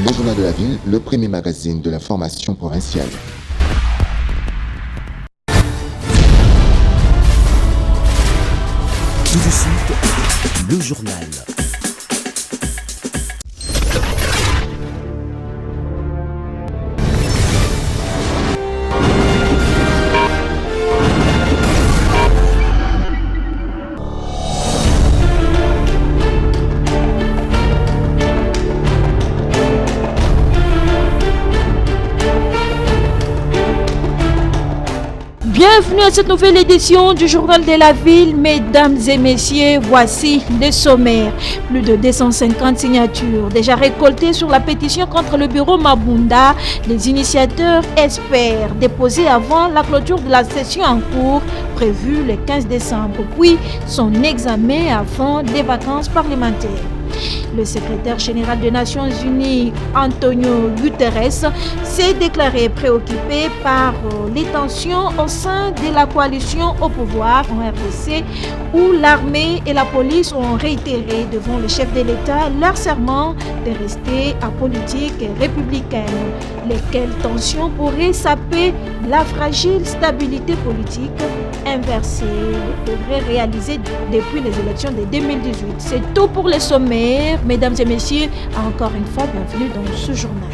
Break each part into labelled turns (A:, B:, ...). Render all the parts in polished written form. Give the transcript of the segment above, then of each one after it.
A: Le Journal de la Ville, le premier magazine de l'information provinciale.
B: Tout de suite, le journal.
C: Bienvenue à cette nouvelle édition du Journal de la Ville. Mesdames et messieurs, voici les sommaires. Plus de 250 signatures déjà récoltées sur la pétition contre le bureau Mabunda. Les initiateurs espèrent déposer avant la clôture de la session en cours prévue le 15 décembre, puis son examen avant les vacances parlementaires. Le secrétaire général des Nations Unies, Antonio Guterres, s'est déclaré préoccupé par les tensions au sein de la coalition au pouvoir en RDC, où l'armée et la police ont réitéré devant le chef de l'État leur serment de rester apolitique et républicaine. Lesquelles tensions pourraient saper la fragile stabilité politique inversée, le progrès réalisé depuis les élections de 2018. C'est tout pour les sommaires. Mesdames et messieurs, encore une fois, bienvenue dans ce journal.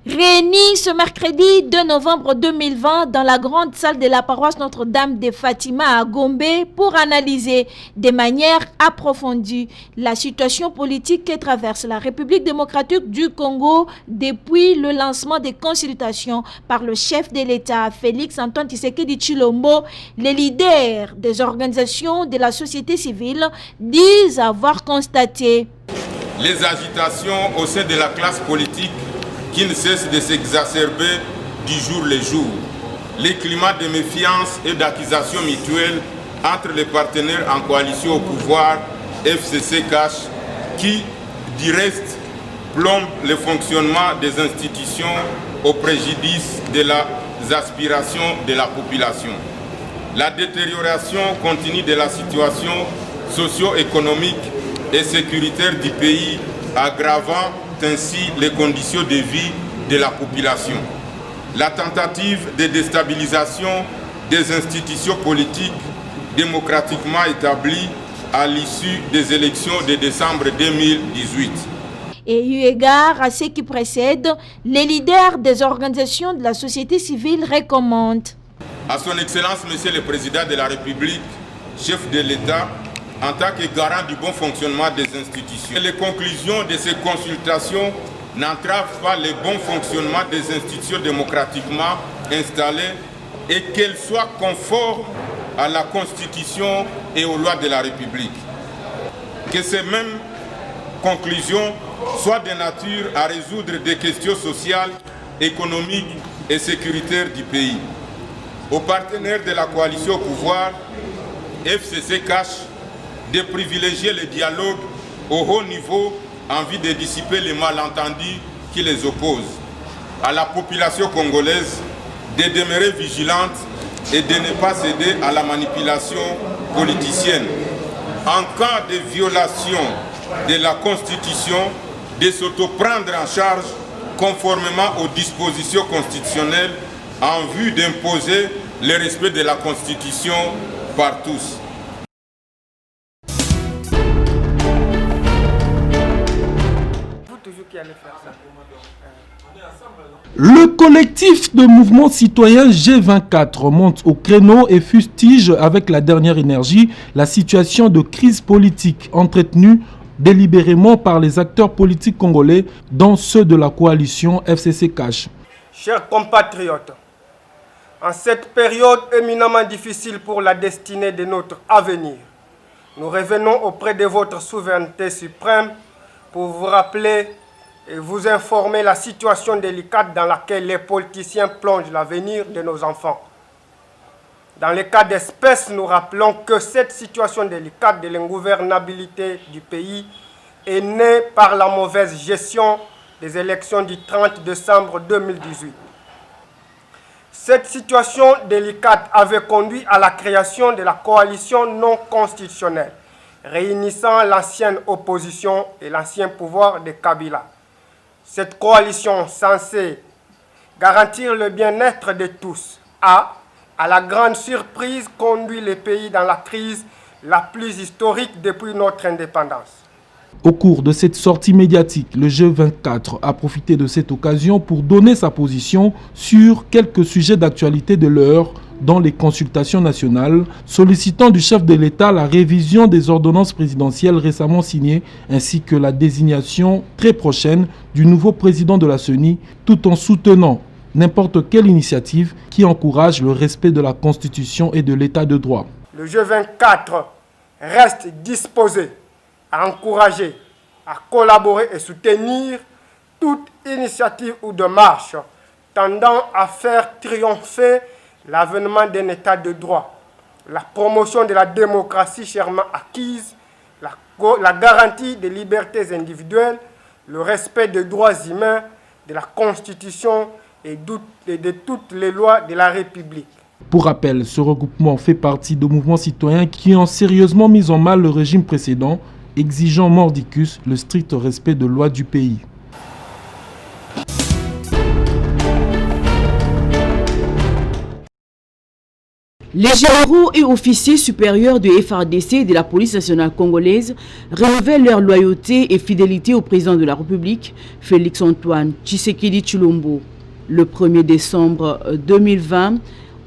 C: Réunis ce mercredi 2 novembre 2020 dans la grande salle de la paroisse Notre-Dame de Fatima à Gombe pour analyser de manière approfondie la situation politique que traverse la République démocratique du Congo depuis le lancement des consultations par le chef de l'État Félix-Antoine Tshisekedi Tshilombo. Les leaders des organisations de la société civile disent avoir constaté
D: les agitations au sein de la classe politique qui ne cesse de s'exacerber du jour le jour. Les climats de méfiance et d'accusation mutuelle entre les partenaires en coalition au pouvoir, FCC-CACH, qui, du reste, plombent le fonctionnement des institutions au préjudice des aspirations de la population. La détérioration continue de la situation socio-économique et sécuritaire du pays, aggravant ainsi les conditions de vie de la population. La tentative de déstabilisation des institutions politiques démocratiquement établies à l'issue des élections de décembre 2018.
C: Et eu égard à ce qui précède, les leaders des organisations de la société civile recommandent
D: à son Excellence, Monsieur le Président de la République, chef de l'État, en tant que garant du bon fonctionnement des institutions. Les conclusions de ces consultations n'entravent pas le bon fonctionnement des institutions démocratiquement installées et qu'elles soient conformes à la Constitution et aux lois de la République. Que ces mêmes conclusions soient de nature à résoudre des questions sociales, économiques et sécuritaires du pays. Aux partenaires de la coalition au pouvoir, FCC-CACH, de privilégier le dialogue au haut niveau en vue de dissiper les malentendus qui les opposent. À la population congolaise de demeurer vigilante et de ne pas céder à la manipulation politicienne. En cas de violation de la Constitution, de s'auto-prendre en charge conformément aux dispositions constitutionnelles en vue d'imposer le respect de la Constitution par tous.
E: Le collectif de mouvement citoyen G24 monte au créneau et fustige avec la dernière énergie la situation de crise politique entretenue délibérément par les acteurs politiques congolais, dont ceux de la coalition FCC-CACH.
F: Chers compatriotes, en cette période éminemment difficile pour la destinée de notre avenir, nous revenons auprès de votre souveraineté suprême pour vous rappeler et vous informer la situation délicate dans laquelle les politiciens plongent l'avenir de nos enfants. Dans le cas d'espèce, nous rappelons que cette situation délicate de l'ingouvernabilité du pays est née par la mauvaise gestion des élections du 30 décembre 2018. Cette situation délicate avait conduit à la création de la coalition non constitutionnelle réunissant l'ancienne opposition et l'ancien pouvoir de Kabila. Cette coalition censée garantir le bien-être de tous a, à la grande surprise, conduit le pays dans la crise la plus historique depuis notre indépendance.
E: Au cours de cette sortie médiatique, le G24 a profité de cette occasion pour donner sa position sur quelques sujets d'actualité de l'heure dans les consultations nationales, sollicitant du chef de l'État la révision des ordonnances présidentielles récemment signées ainsi que la désignation très prochaine du nouveau président de la CENI, tout en soutenant n'importe quelle initiative qui encourage le respect de la Constitution et de l'État de droit.
F: Le G24 reste disposé à encourager, à collaborer et soutenir toute initiative ou démarche tendant à faire triompher l'avènement d'un État de droit, la promotion de la démocratie chèrement acquise, la garantie des libertés individuelles, le respect des droits humains, de la Constitution et de toutes les lois de la République.
E: Pour rappel, ce regroupement fait partie de mouvements citoyens qui ont sérieusement mis en mal le régime précédent, exigeant mordicus le strict respect de lois du pays.
G: Les généraux et officiers supérieurs de FARDC et de la police nationale congolaise renouvellent leur loyauté et fidélité au président de la République, Félix-Antoine Tshisekedi Tshilombo. Le 1er décembre 2020,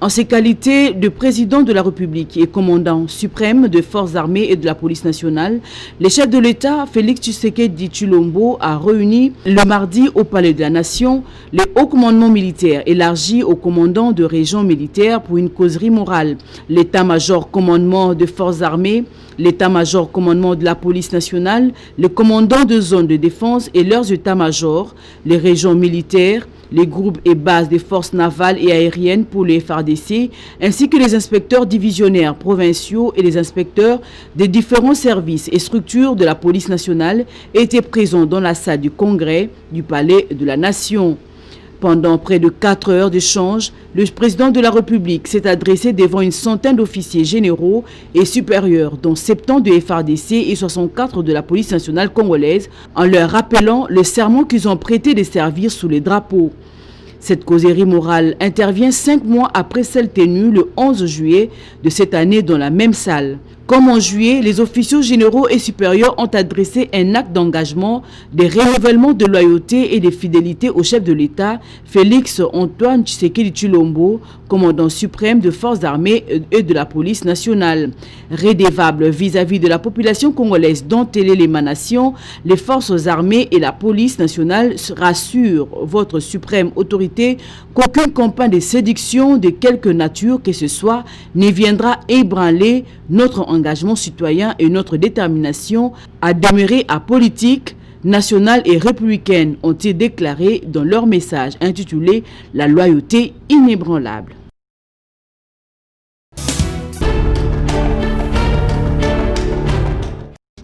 G: en ses qualités de président de la République et commandant suprême des forces armées et de la police nationale, le chef de l'État, Félix Tshisekedi Tshilombo, a réuni le mardi au Palais de la Nation les hauts commandements militaires élargis aux commandants de régions militaires pour une causerie morale. L'état-major commandement des forces armées, l'état-major commandement de la police nationale, les commandants de zones de défense et leurs états-majors, les régions militaires, les groupes et bases des forces navales et aériennes pour les FARDC, ainsi que les inspecteurs divisionnaires provinciaux et les inspecteurs des différents services et structures de la police nationale étaient présents dans la salle du congrès du Palais de la Nation. Pendant près de 4 heures d'échange, le président de la République s'est adressé devant une centaine d'officiers généraux et supérieurs, dont 70 de FARDC et 64 de la police nationale congolaise, en leur rappelant le serment qu'ils ont prêté de servir sous les drapeaux. Cette causerie morale intervient 5 mois après celle tenue le 11 juillet de cette année dans la même salle. Comme en juillet, les officiers généraux et supérieurs ont adressé un acte d'engagement, de renouvellement de loyauté et de fidélité au chef de l'État, Félix-Antoine Tshisekedi Tshilombo, commandant suprême des forces armées et de la police nationale. Rédévable vis-à-vis de la population congolaise dont elle est l'émanation, les forces armées et la police nationale rassurent votre suprême autorité qu'aucune campagne de séduction de quelque nature que ce soit ne viendra ébranler notre engagement citoyen et notre détermination à demeurer apolitique, nationale et républicaine, ont-ils déclaré dans leur message intitulé « La loyauté inébranlable ».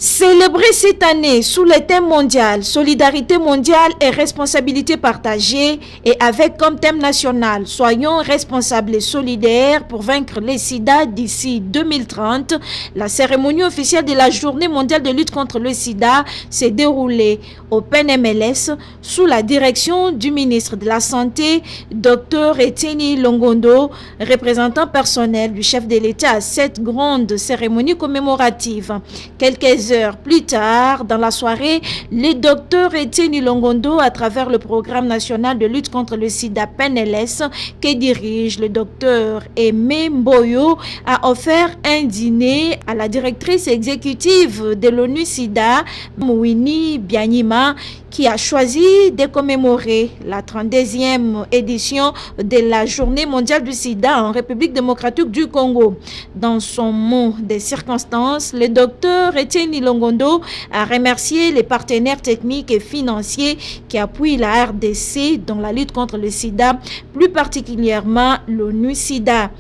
C: Célébrer cette année sous le thème mondial, solidarité mondiale et responsabilité partagée, et avec comme thème national, soyons responsables et solidaires pour vaincre le sida d'ici 2030, la cérémonie officielle de la journée mondiale de lutte contre le sida s'est déroulée au PNMLS sous la direction du ministre de la Santé, Dr Etienne Longondo, représentant personnel du chef de l'État à cette grande cérémonie commémorative. Quelques heures plus tard, dans la soirée, le docteur Etienne Longondo, à travers le programme national de lutte contre le sida PNLS que dirige le docteur Aimé Mboyo, a offert un dîner à la directrice exécutive de l'ONU SIDA, Mouini Bianima, qui a choisi de commémorer la 32e édition de la Journée mondiale du sida en République démocratique du Congo. Dans son mot des circonstances, le docteur Etienne Longondo a remercié les partenaires techniques et financiers qui appuient la RDC dans la lutte contre le sida, plus particulièrement l'ONU SIDA.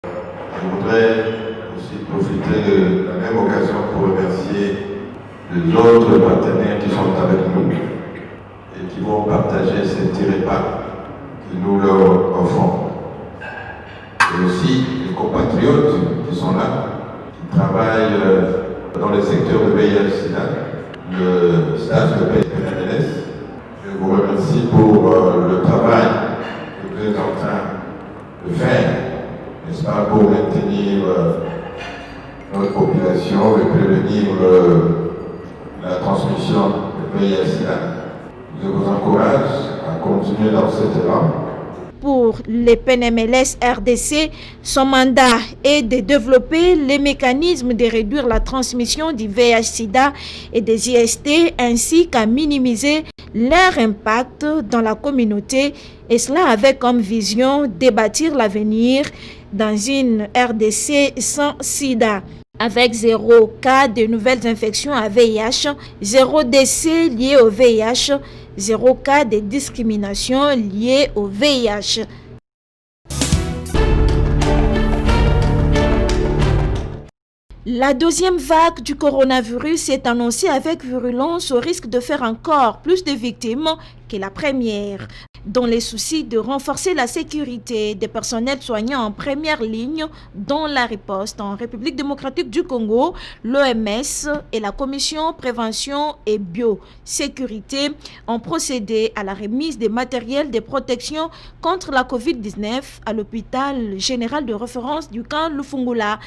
H: Je voudrais aussi profiter de la même occasion pour remercier les autres partenaires qui sont avec nous et qui vont partager cet repas que nous leur offrons. Et aussi les compatriotes qui sont là, qui travaillent dans le secteur de VIH-Sida, le staff de PNMLS. Je vous remercie pour le travail que vous êtes en train de faire, n'est-ce pas, pour maintenir notre population et prévenir la transmission de VIH-Sida. Je vous encourage à continuer dans cet élan.
C: Pour les PNMLS RDC, son mandat est de développer les mécanismes de réduire la transmission du VIH-Sida et des IST ainsi qu'à minimiser leur impact dans la communauté, et cela avec comme vision de bâtir l'avenir dans une RDC sans sida. Avec 0 cas de nouvelles infections à VIH, 0 décès liés au VIH, 0 cas de discrimination liés au VIH. La deuxième vague du coronavirus est annoncée avec virulence au risque de faire encore plus de victimes que la première. Dans les soucis de renforcer la sécurité des personnels soignants en première ligne dans la riposte en République démocratique du Congo, l'OMS et la Commission prévention et biosécurité ont procédé à la remise des matériels de protection contre la COVID-19 à l'hôpital général de référence du camp Lufungula.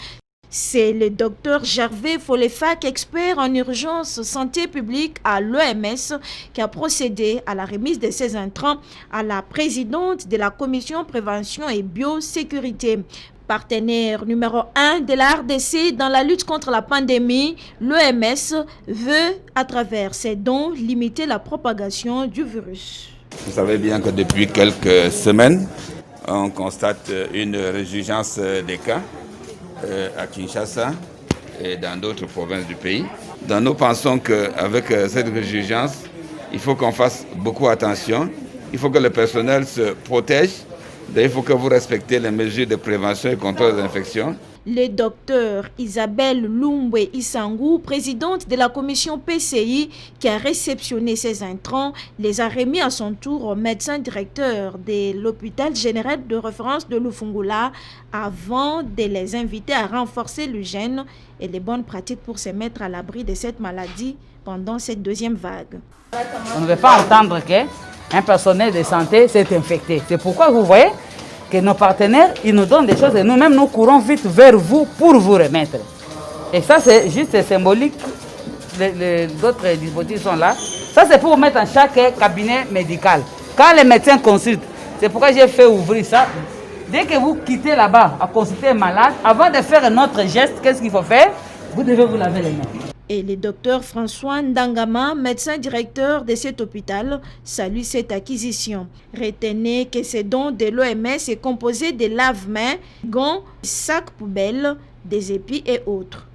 C: C'est le docteur Gervais Folefac, expert en urgence santé publique à l'OMS, qui a procédé à la remise de ces intrants à la présidente de la commission prévention et biosécurité. Partenaire numéro 1 de la RDC dans la lutte contre la pandémie, l'OMS veut, à travers ses dons, limiter la propagation du virus.
I: Vous savez bien que depuis quelques semaines, on constate une résurgence des cas à Kinshasa et dans d'autres provinces du pays. Donc nous pensons qu'avec cette résurgence, il faut qu'on fasse beaucoup attention. Il faut que le personnel se protège. Il faut que vous respectez les mesures de prévention et contrôle des infections.
C: Le docteur Isabelle Lumbwe Isangu, présidente de la commission PCI qui a réceptionné ces intrants, les a remis à son tour au médecin directeur de l'hôpital général de référence de Lufungula avant de les inviter à renforcer l'hygiène et les bonnes pratiques pour se mettre à l'abri de cette maladie pendant cette deuxième vague.
J: On ne veut pas entendre qu'un personnel de santé s'est infecté. C'est pourquoi vous voyez que nos partenaires, ils nous donnent des choses et nous-mêmes, nous courons vite vers vous pour vous remettre. Et ça, c'est juste symbolique. D'autres dispositifs sont là. Ça, c'est pour mettre en chaque cabinet médical. Quand les médecins consultent, c'est pourquoi j'ai fait ouvrir ça. Dès que vous quittez là-bas à consulter un malade, avant de faire un autre geste, qu'est-ce qu'il faut faire? Vous devez vous laver les mains.
C: Et le docteur François Ndangama, médecin directeur de cet hôpital, salue cette acquisition. Retenez que ce don de l'OMS est composé de lave-mains, gants, sacs poubelles, des épis et autres.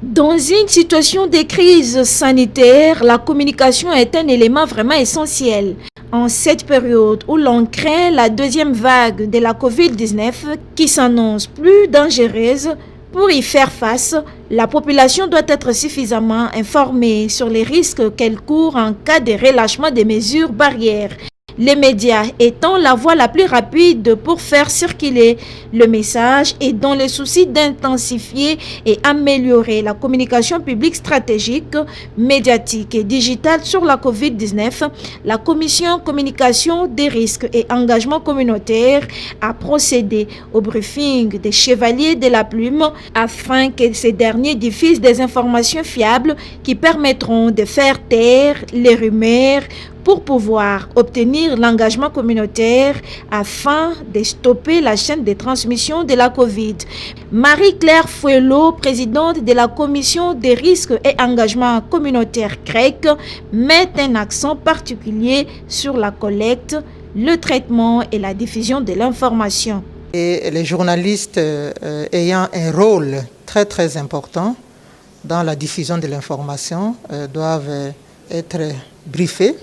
C: Dans une situation de crise sanitaire, la communication est un élément vraiment essentiel. En cette période où l'on craint la deuxième vague de la COVID-19 qui s'annonce plus dangereuse, pour y faire face, la population doit être suffisamment informée sur les risques qu'elle court en cas de relâchement des mesures barrières. Les médias étant la voie la plus rapide pour faire circuler le message et dans le souci d'intensifier et améliorer la communication publique stratégique, médiatique et digitale sur la COVID-19, la Commission Communication des risques et engagement communautaire a procédé au briefing des chevaliers de la plume afin que ces derniers diffusent des informations fiables qui permettront de faire taire les rumeurs pour pouvoir obtenir l'engagement communautaire afin de stopper la chaîne de transmission de la COVID. Marie-Claire Fouello, présidente de la commission des risques et engagements communautaires CREC, met un accent particulier sur la collecte, le traitement et la diffusion de l'information.
K: Et les journalistes ayant un rôle très important dans la diffusion de l'information doivent être briefés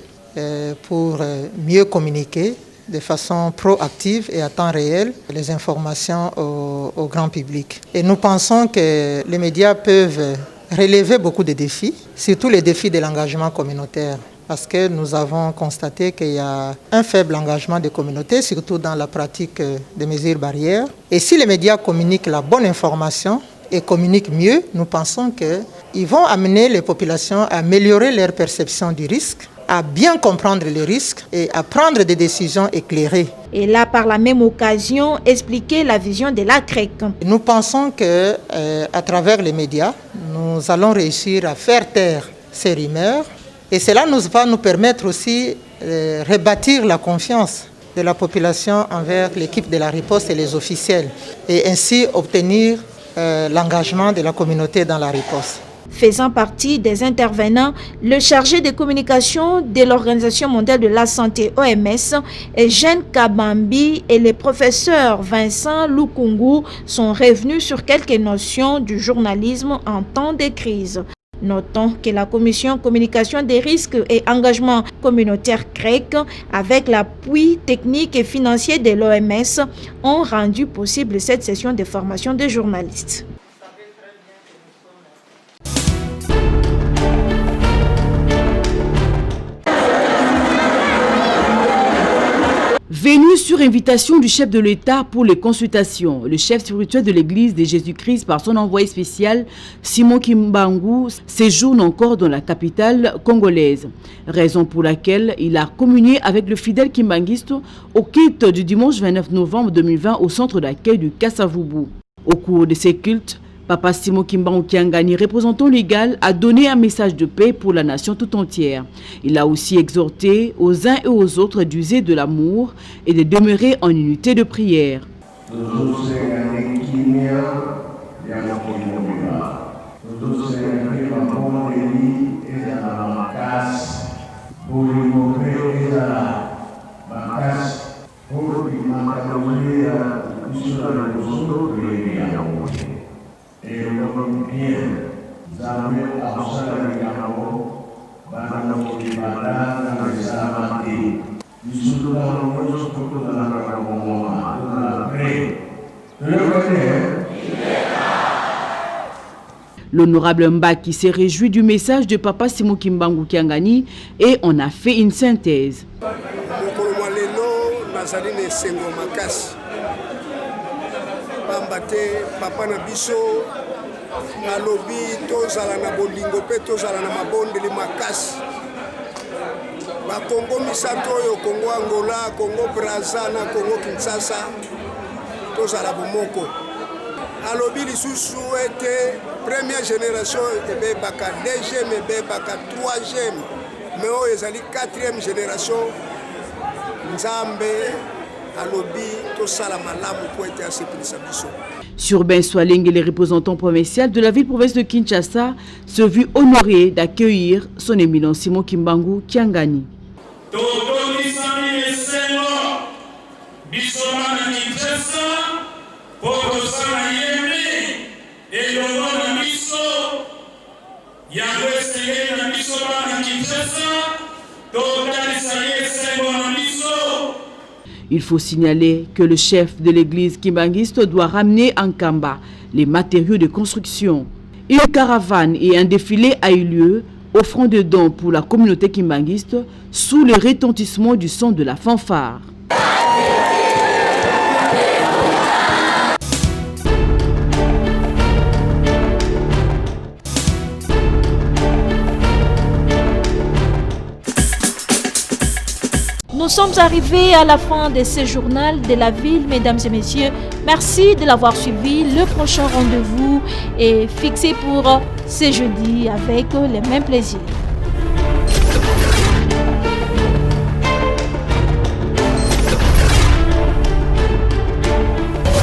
K: pour mieux communiquer de façon proactive et à temps réel les informations au grand public. Et nous pensons que les médias peuvent relever beaucoup de défis, surtout les défis de l'engagement communautaire. parce que nous avons constaté qu'il y a un faible engagement des communautés, surtout dans la pratique des mesures barrières. Et si les médias communiquent la bonne information et communiquent mieux, nous pensons qu'ils vont amener les populations à améliorer leur perception du risque, à bien comprendre les risques et à prendre des décisions éclairées.
C: Et là, par la même occasion, expliquer la vision de la CREC.
K: Nous pensons qu'à travers les médias, nous allons réussir à faire taire ces rumeurs et cela va nous permettre aussi de rebâtir la confiance de la population envers l'équipe de la riposte et les officiels et ainsi obtenir l'engagement de la communauté dans la riposte.
C: Faisant partie des intervenants, le chargé de communication de l'Organisation mondiale de la santé OMS, Eugène Kabambi et le professeur Vincent Lukungu sont revenus sur quelques notions du journalisme en temps de crise. Notons que la commission communication des risques et engagement communautaire CREC, avec l'appui technique et financier de l'OMS, ont rendu possible cette session de formation des journalistes.
G: Venu sur invitation du chef de l'État pour les consultations, le chef spirituel de l'Église de Jésus-Christ par son envoyé spécial, Simon Kimbangu, séjourne encore dans la capitale congolaise. Raison pour laquelle il a communié avec le fidèle kimbanguiste au culte du dimanche 29 novembre 2020 au centre d'accueil du Kassavubu. Au cours de ces cultes, Papa Simon Kimbangu Kiangani, représentant légal, a donné un message de paix pour la nation tout entière. Il a aussi exhorté aux uns et aux autres d'user de l'amour et de demeurer en unité de prière. L'honorable Mbaki s'est réjoui du message de Papa Simon Kimbangu Kiangani et on a fait une synthèse.
L: Papa na biso alobi tozala na bolingo pe tozala na mabondeli makasi ba Kongo misato oyo Kongo Angola, Kongo Brazza na Kongo Kinshasa tozala bomoko alobi lisusu ete première génération ebebaka deuxième ebebaka troisième mais oyo ezali quatrième génération Nzambe alobi tosala malamu po ete asepelisa biso.
G: Sur Ben Swaling et les représentants provinciaux de la ville-province de Kinshasa se vit honoré d'accueillir son éminent Simon Kimbangu Kiangani. Il faut signaler que le chef de l'église kimbanguiste doit ramener en Kamba les matériaux de construction. Une caravane et un défilé a eu lieu, offrant des dons pour la communauté kimbanguiste sous le retentissement du son de la fanfare.
C: Nous sommes arrivés à la fin de ce journal de la ville, mesdames et messieurs. Merci de l'avoir suivi. Le prochain rendez-vous est fixé pour ce jeudi avec les mêmes plaisirs.